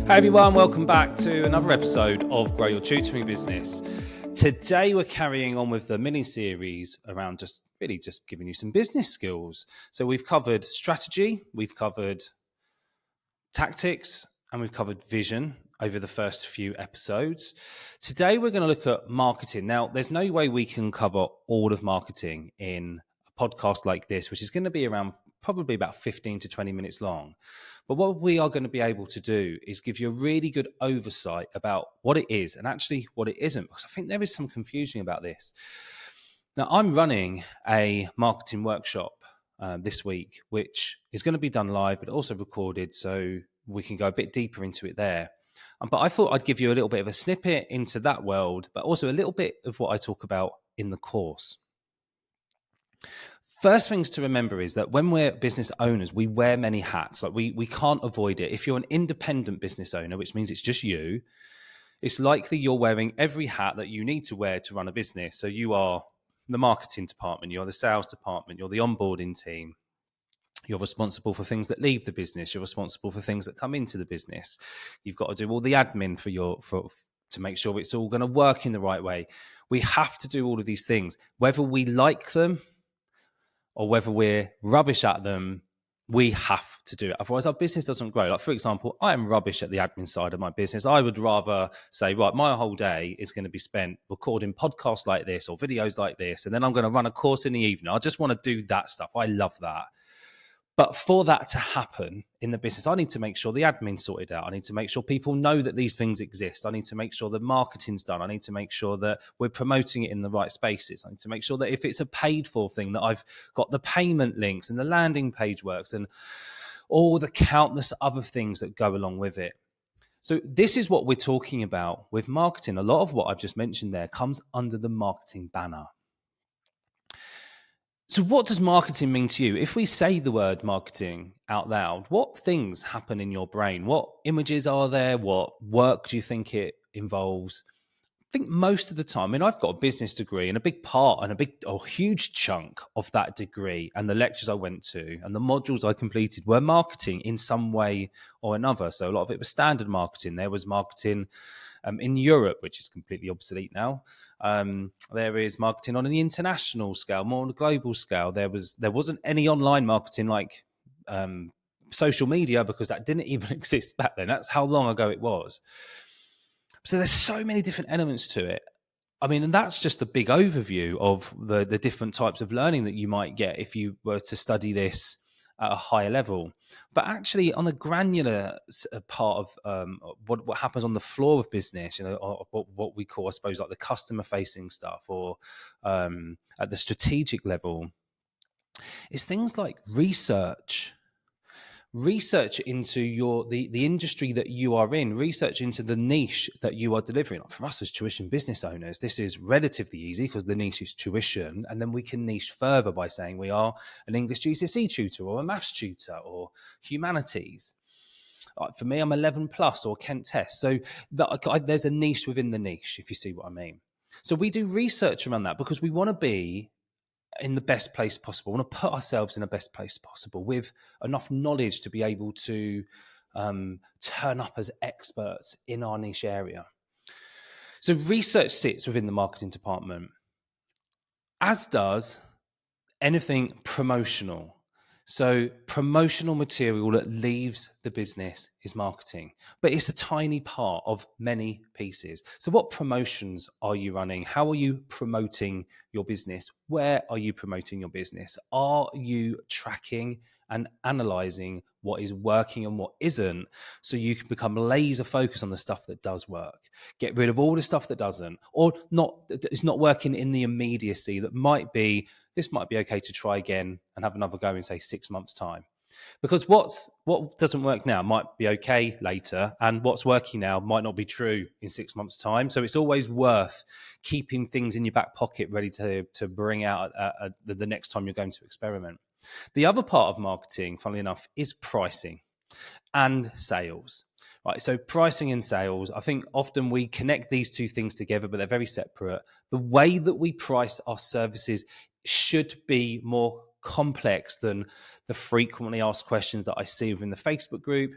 Hi everyone, welcome back to another episode of Grow Your Tutoring Business. Today we're carrying on with the mini-series around just giving you some business skills. So we've covered strategy, we've covered tactics, and we've covered vision over the first few episodes. Today we're going to look at marketing. Now, there's no way we can cover all of marketing in a podcast like this, which is going to be around probably about 15 to 20 minutes long. But what we are going to be able to do is give you a really good oversight about what it is and actually what it isn't, because I think there is some confusion about this. Now, I'm running a marketing workshop this week, which is going to be done live, but also recorded, so we can go a bit deeper into it there. But I thought I'd give you a little bit of a snippet into that world, but also a little bit of what I talk about in the course. First things to remember is that when we're business owners, we wear many hats. Like we can't avoid it. If you're an independent business owner, which means it's just you, it's likely you're wearing every hat that you need to wear to run a business. So you are the marketing department, you're the sales department, you're the onboarding team. You're responsible for things that leave the business. You're responsible for things that come into the business. You've got to do all the admin to make sure it's all going to work in the right way. We have to do all of these things, whether we like them or whether we're rubbish at them. We have to do it. Otherwise, our business doesn't grow. Like, for example, I am rubbish at the admin side of my business. I would rather say, right, my whole day is going to be spent recording podcasts like this or videos like this, and then I'm going to run a course in the evening. I just want to do that stuff. I love that. But for that to happen in the business, I need to make sure the admin's sorted out. I need to make sure people know that these things exist. I need to make sure the marketing's done. I need to make sure that we're promoting it in the right spaces. I need to make sure that if it's a paid for thing, that I've got the payment links and the landing page works and all the countless other things that go along with it. So this is what we're talking about with marketing. A lot of what I've just mentioned there comes under the marketing banner. So what does marketing mean to you? If we say the word marketing out loud, what things happen in your brain? What images are there? What work do you think it involves? I think most of the time, I've got a business degree, and a big part and a huge chunk of that degree and the lectures I went to and the modules I completed were marketing in some way or another. So a lot of it was standard marketing. There was marketing in Europe, which is completely obsolete now. There is marketing on an international scale, more on a global scale. There wasn't any online marketing like social media, because that didn't even exist back then. That's how long ago it was. So there's so many different elements to it. And that's just a big overview of the different types of learning that you might get if you were to study this at a higher level. But actually, on the granular part of what happens on the floor of business, or what we call, I suppose, like the customer-facing stuff, or at the strategic level, is things like research into the industry that you are in, research into the niche that you are delivering. Like for us as tuition business owners, this is relatively easy because the niche is tuition, and then we can niche further by saying we are an English GCSE tutor or a maths tutor or humanities. For me, I'm 11 plus or Kent Test. So there's a niche within the niche, if you see what I mean. So we do research around that because we want to be in the best place possible. We want to put ourselves in the best place possible with enough knowledge to be able to turn up as experts in our niche area. So research sits within the marketing department, as does anything promotional. So promotional material that leaves the business is marketing, but it's a tiny part of many pieces. So what promotions are you running? How are you promoting your business? Where are you promoting your business? Are you tracking and analyzing what is working and what isn't, so you can become laser focused on the stuff that does work? Get rid of all the stuff that doesn't, or it's not working in the immediacy that might be, this might be okay to try again and have another go in, say, 6 months' time. Because what doesn't work now might be okay later, and what's working now might not be true in 6 months' time. So it's always worth keeping things in your back pocket ready to bring out the next time you're going to experiment. The other part of marketing, funnily enough, is pricing and sales. Right, so pricing and sales, I think often we connect these two things together, but they're very separate. The way that we price our services should be more complex than the frequently asked questions that I see within the Facebook group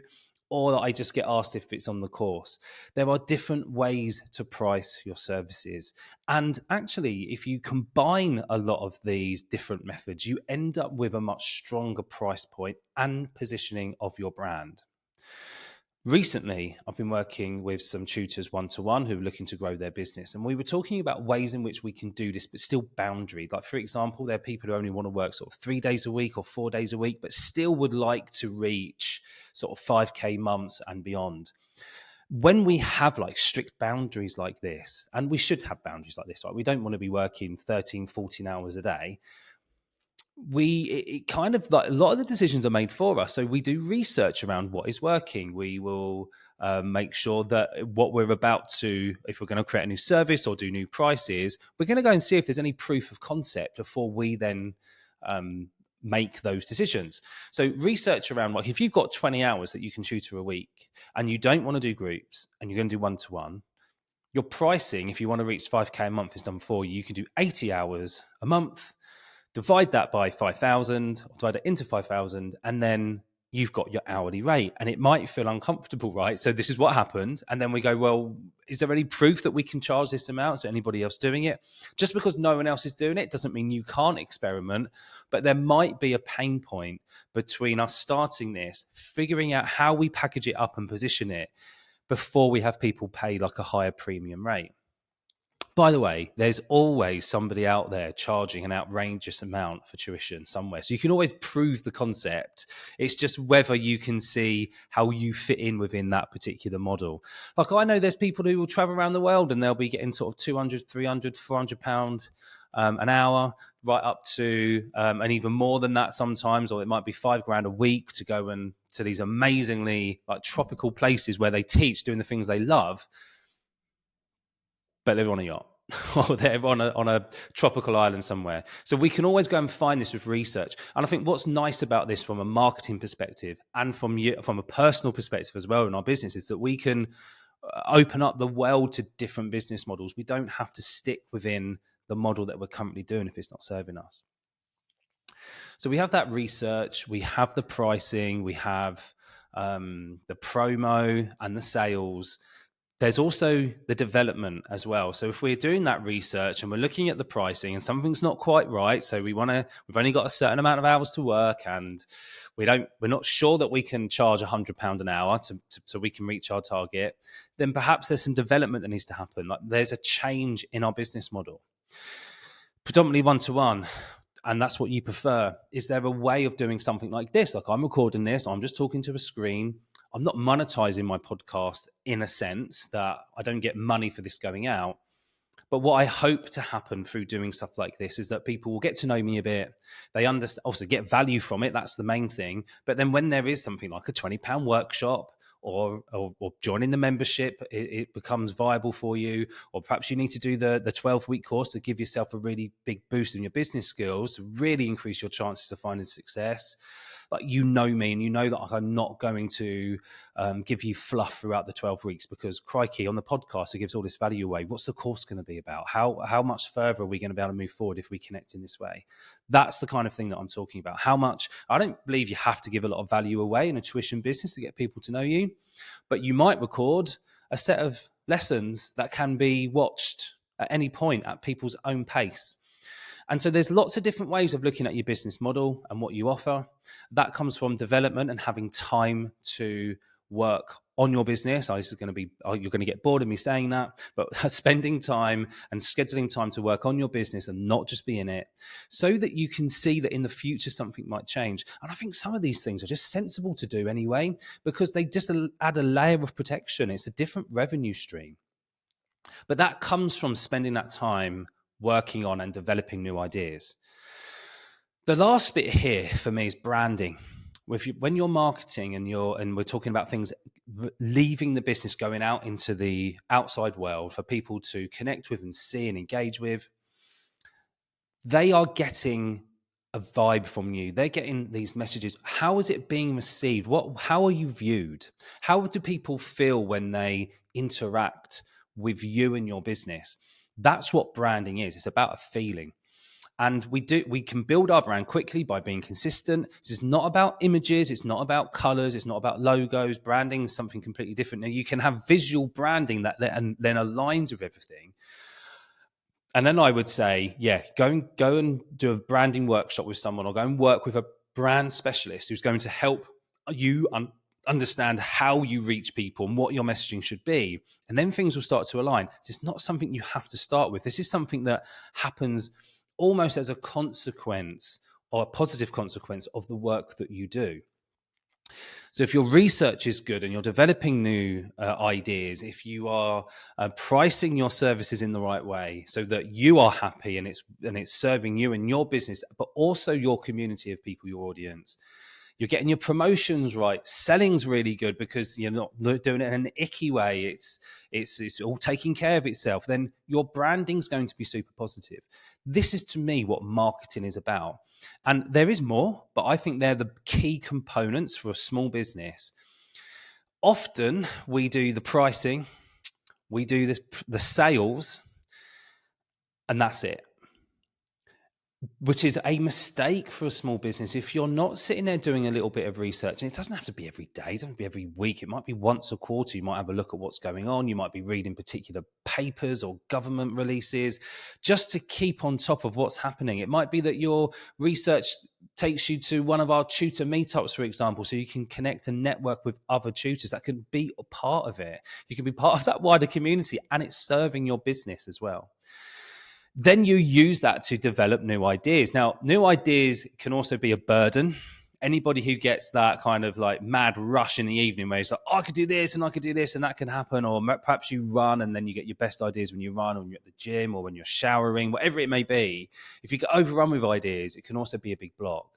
or I just get asked if it's on the course. There are different ways to price your services. And actually, if you combine a lot of these different methods, you end up with a much stronger price point and positioning of your brand. Recently, I've been working with some tutors one-to-one who are looking to grow their business. And we were talking about ways in which we can do this, but still boundaried. Like, for example, there are people who only want to work sort of 3 days a week or 4 days a week, but still would like to reach sort of 5K months and beyond. When we have like strict boundaries like this, and we should have boundaries like this, right? We don't want to be working 13, 14 hours a day. It kind of like a lot of the decisions are made for us. So we do research around what is working. We will make sure that what we're about to, if we're going to create a new service or do new prices, we're going to go and see if there's any proof of concept before we then make those decisions. So research around, like, if you've got 20 hours that you can tutor a week and you don't want to do groups and you're going to do one-to-one, your pricing, if you want to reach 5K a month, is done for you. You can do 80 hours a month, divide that by 5,000, or divide it into 5,000, and then you've got your hourly rate. And it might feel uncomfortable, right? So this is what happened. And then we go, well, is there any proof that we can charge this amount? Is there anybody else doing it? Just because no one else is doing it doesn't mean you can't experiment, but there might be a pain point between us starting this, figuring out how we package it up and position it before we have people pay like a higher premium rate. By the way, there's always somebody out there charging an outrageous amount for tuition somewhere. So you can always prove the concept. It's just whether you can see how you fit in within that particular model. Like, I know there's people who will travel around the world and they'll be getting sort of 200, 300, 400 pound an hour, right up to and even more than that sometimes, or it might be $5,000 a week to go and to these amazingly like tropical places where they teach doing the things they love, but they're on a yacht or they're on a tropical island somewhere. So we can always go and find this with research. And I think what's nice about this from a marketing perspective and from a personal perspective as well in our business is that we can open up the world to different business models. We don't have to stick within the model that we're currently doing if it's not serving us. So we have that research, we have the pricing, we have the promo and the sales. There's also the development as well. So if we're doing that research and we're looking at the pricing and something's not quite right, so we've only got a certain amount of hours to work and we're not sure that we can charge £100 an hour so we can reach our target, then perhaps there's some development that needs to happen. Like, there's a change in our business model. Predominantly one-to-one, and that's what you prefer. Is there a way of doing something like this? Like, I'm recording this, I'm just talking to a screen. I'm not monetizing my podcast in a sense that I don't get money for this going out. But what I hope to happen through doing stuff like this is that people will get to know me a bit. They understand, also get value from it. That's the main thing. But then when there is something like a £20 workshop or joining the membership, it becomes viable for you. Or perhaps you need to do the 12-week course to give yourself a really big boost in your business skills to really increase your chances of finding success. Like, you know me, and you know that I'm not going to give you fluff throughout the 12 weeks because, crikey, on the podcast, it gives all this value away. What's the course going to be about? How much further are we going to be able to move forward if we connect in this way? That's the kind of thing that I'm talking about. How much? I don't believe you have to give a lot of value away in a tuition business to get people to know you, but you might record a set of lessons that can be watched at any point at people's own pace. And so there's lots of different ways of looking at your business model and what you offer. That comes from development and having time to work on your business. This is going to be, you're going to get bored of me saying that, but spending time and scheduling time to work on your business and not just be in it, so that you can see that in the future something might change. And I think some of these things are just sensible to do anyway, because they just add a layer of protection. It's a different revenue stream. But that comes from spending that time working on and developing new ideas. The last bit here for me is branding. When you're marketing and we're talking about things leaving the business, going out into the outside world for people to connect with and see and engage with, they are getting a vibe from you. They're getting these messages. How is it being received? How are you viewed? How do people feel when they interact with you and your business? That's what branding is. It's about a feeling. And we can build our brand quickly by being consistent. This is not about images. It's not about colors. It's not about logos. Branding is something completely different. Now, you can have visual branding that then aligns with everything. And then I would say, yeah, go and do a branding workshop with someone, or go and work with a brand specialist who's going to help you understand how you reach people and what your messaging should be. And then things will start to align. It's not something you have to start with. This is something that happens almost as a consequence, or a positive consequence, of the work that you do. So if your research is good and you're developing new ideas, if you are pricing your services in the right way so that you are happy and it's serving you and your business, but also your community of people, your audience, you're getting your promotions right, selling's really good because you're not doing it in an icky way, it's all taking care of itself, then your branding's going to be super positive. This is, to me, what marketing is about. And there is more, but I think they're the key components for a small business. Often we do the pricing, we do the sales, and that's it, which is a mistake for a small business. If you're not sitting there doing a little bit of research, and it doesn't have to be every day, it doesn't have to be every week, it might be once a quarter, you might have a look at what's going on, you might be reading particular papers or government releases just to keep on top of what's happening. It might be that your research takes you to one of our tutor meetups, for example, so you can connect and network with other tutors. That can be a part of it. You can be part of that wider community, and it's serving your business as well. Then you use that to develop new ideas. Now, new ideas can also be a burden. Anybody who gets that kind of like mad rush in the evening where it's like, oh, I could do this and I could do this and that can happen. Or perhaps you run and then you get your best ideas when you run, or when you're at the gym, or when you're showering, whatever it may be. If you get overrun with ideas, it can also be a big block.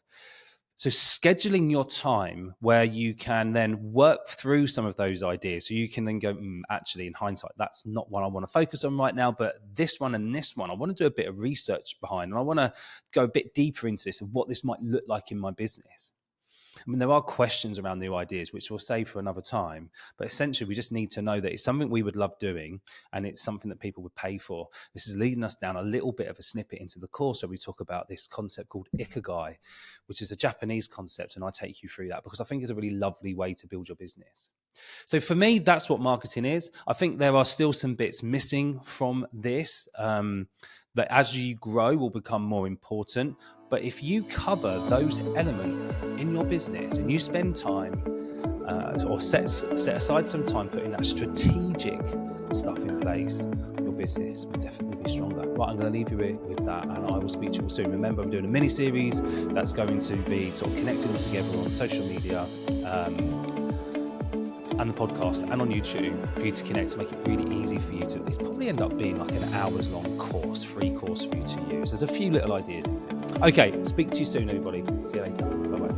So scheduling your time where you can then work through some of those ideas, so you can then go, actually, in hindsight, that's not what I want to focus on right now, but this one and this one, I want to do a bit of research behind, and I want to go a bit deeper into this and what this might look like in my business. I mean, there are questions around new ideas, which we'll save for another time. But essentially, we just need to know that it's something we would love doing, and it's something that people would pay for. This is leading us down a little bit of a snippet into the course where we talk about this concept called ikigai, which is a Japanese concept. And I take you through that because I think it's a really lovely way to build your business. So for me, that's what marketing is. I think there are still some bits missing from this that as you grow will become more important. But if you cover those elements in your business and you spend time or set aside some time putting that strategic stuff in place, your business will definitely be stronger. Right, I'm going to leave you with that, and I will speak to you all soon. Remember, I'm doing a mini series that's going to be sort of connecting them together on social media and the podcast and on YouTube for you to connect, to make it really easy for you to. It's probably end up being like an hours long course, free course for you to use. There's a few little ideas in there. Okay, speak to you soon, everybody. See you later. Bye-bye.